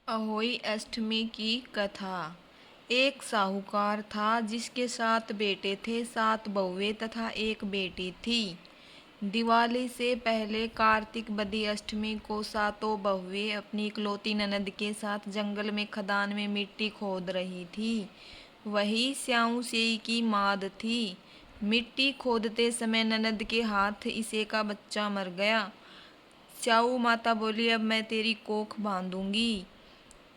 अहोई अष्टमी की कथा। एक साहूकार था जिसके 7 बेटे थे, 7 बहुएं तथा एक बेटी थी। दिवाली से पहले कार्तिक बदी अष्टमी को सातों बहुएं अपनी इकलौती ननद के साथ जंगल में खदान में मिट्टी खोद रही थी। वही स्याऊ सेई की माद थी। मिट्टी खोदते समय ननद के हाथ इसे का बच्चा मर गया। स्याऊ माता बोली, अब मैं तेरी कोख बांधूंगी।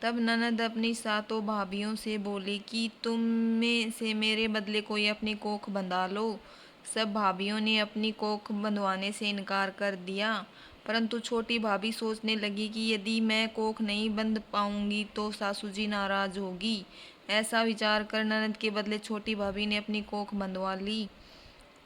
तब ननद अपनी सातों भाभियों से बोली कि तुम में से मेरे बदले कोई अपनी कोख बंधा लो। सब भाभियों ने अपनी कोख बंधवाने से इनकार कर दिया, परंतु छोटी भाभी सोचने लगी कि यदि मैं कोख नहीं बंध पाऊंगी तो सासू जी नाराज होगी। ऐसा विचार कर ननद के बदले छोटी भाभी ने अपनी कोख बंधवा ली।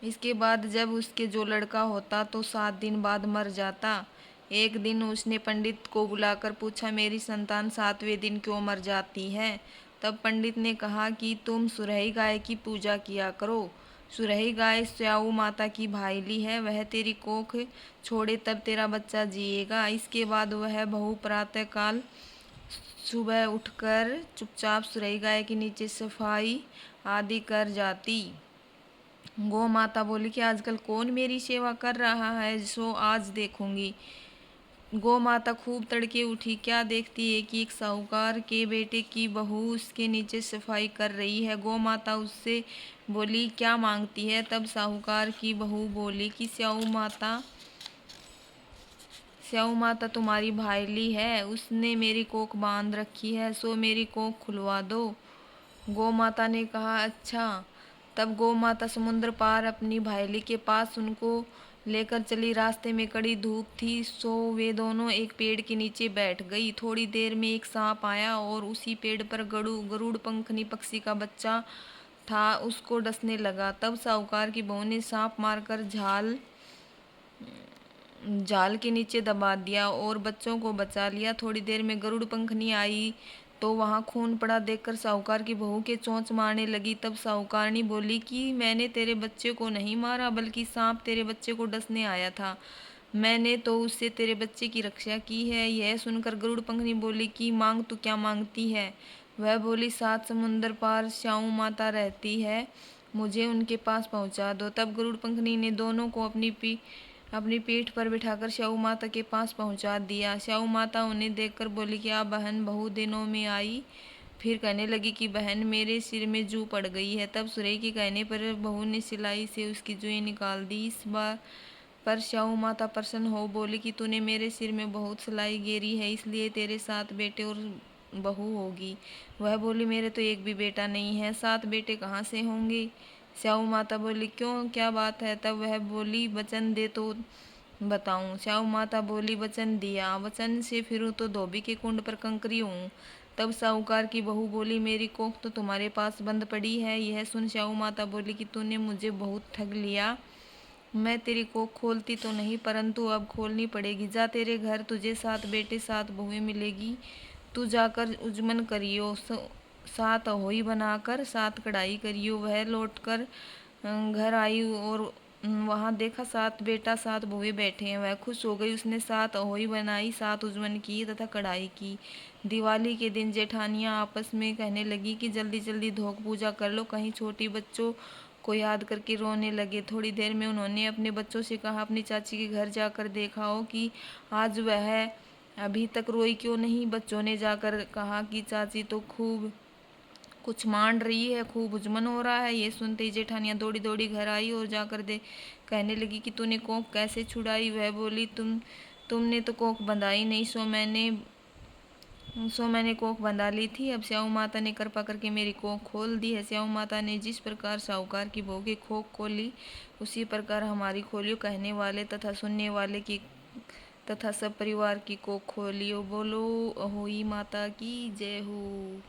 इसके बाद जब उसके जो लड़का होता तो 7 दिन बाद मर जाता। एक दिन उसने पंडित को बुलाकर पूछा, मेरी संतान 7वें दिन क्यों मर जाती है? तब पंडित ने कहा कि तुम सुरही गाय की पूजा किया करो। सुरही गाय स्याऊ माता की भाईली है, वह तेरी कोख छोड़े तब तेरा बच्चा जिएगा। इसके बाद वह बहू प्रातः काल सुबह उठकर चुपचाप सुरही गाय के नीचे सफाई आदि कर जाती। गौ माता बोली कि आजकल कौन मेरी सेवा कर रहा है, सो आज देखूंगी। गौ माता खूब तड़के उठी, क्या देखती है कि एक साहूकार के बेटे की बहू उसके नीचे सफाई कर रही है। गौ माता उससे बोली, क्या मांगती है? तब साहूकार की बहू बोली कि स्याऊ माता तुम्हारी भाईली है, उसने मेरी कोख बांध रखी है, सो मेरी कोख खुलवा दो। गौ माता ने कहा, अच्छा। तब गौ माता समुद्र पार अपनी भाईली के पास उनको लेकर चली। रास्ते में कड़ी धूप थी, सो वे दोनों एक पेड़ के नीचे बैठ गई। थोड़ी देर में एक सांप आया और उसी पेड़ पर गरुड़ पंखनी पक्षी का बच्चा था, उसको डसने लगा। तब साहूकार की बहू ने सांप मारकर जाल के नीचे दबा दिया और बच्चों को बचा लिया। थोड़ी देर में गरुड़ पंखनी आई तो वहां खून पड़ा देखकर साहूकार की बहू के चोंच मारने लगी। तब साहूकारनी बोली कि मैंने तेरे बच्चे को नहीं मारा, बल्कि सांप तेरे बच्चे को डसने आया था। मैंने तो उससे तेरे बच्चे की रक्षा की है। यह सुनकर गरुड़ पंखनी बोली कि मांग तू क्या मांगती है? वह बोली, 7 समुंदर पार स्याऊ माता रहती है, मुझे उनके पास पहुंचा दो। तब गरुड़ पंखनी ने दोनों को अपनी पीठ पर बिठाकर स्याऊ माता के पास पहुंचा दिया। स्याऊ माता उन्हें देखकर बोली कि आप बहन बहु दिनों में आई। फिर कहने लगी कि बहन मेरे सिर में जू पड़ गई है। तब सुरई के कहने पर बहू ने सिलाई से उसकी जुएं निकाल दी। इस बार पर स्याऊ माता प्रसन्न हो बोली कि तूने मेरे सिर में बहुत सिलाई गेरी है, इसलिए तेरे 7 बेटे और बहू होगी। वह बोली, मेरे तो एक भी बेटा नहीं है, 7 बेटे कहाँ से होंगे? स्याऊ माता बोली, क्यों, क्या बात है? तब वह बोली, वचन दे तो बताऊं। स्याऊ माता बोली, वचन दिया, वचन से फिरूं तो धोबी के कुंड पर कंकरी हूँ। तब साहूकार की बहू बोली, मेरी कोख तो तुम्हारे पास बंद पड़ी है। यह सुन स्याऊ माता बोली कि तूने मुझे बहुत ठग लिया। मैं तेरी कोख खोलती तो नहीं, परंतु अब खोलनी पड़ेगी। जा, तेरे घर तुझे 7 बेटे 7 बहुएं मिलेगी। तू जाकर उजमन करियो, 7 अहोई बनाकर 7 कढ़ाई करियो। वह लौटकर घर आई और वहां देखा 7 बेटा 7 बहुएं बैठे हैं। वह खुश हो गई। उसने 7 अहोई बनाई, 7 उजमन की तथा कढ़ाई की। दिवाली के दिन जेठानियां आपस में कहने लगी कि जल्दी जल्दी धोक पूजा कर लो, कहीं छोटी बच्चों को याद करके रोने लगे। थोड़ी देर में उन्होंने अपने बच्चों से कहा, अपनी चाची के घर जाकर देखा हो कि आज वह अभी तक रोई क्यों नहीं? बच्चों ने जाकर कहा कि चाची तो खूब कुछ मान रही है, खूब उजमन हो रहा है। ये सुनते ही जेठानियां दौड़ी दौड़ी घर आई और जाकर कहने लगी कि तूने कोख कैसे छुड़ाई? वह बोली, तुमने तो कोख बंधाई नहीं, सो मैंने कोख बंधा ली थी। अब स्याऊ माता ने कृपा करके मेरी कोख खोल दी है। स्याऊ माता ने जिस प्रकार साहूकार की बहू की कोख खोली, उसी प्रकार हमारी खोलियो। कहने वाले तथा सुनने वाले की तथा सब परिवार की कोख खोलियो। बोलो अहोई माता की जय हो।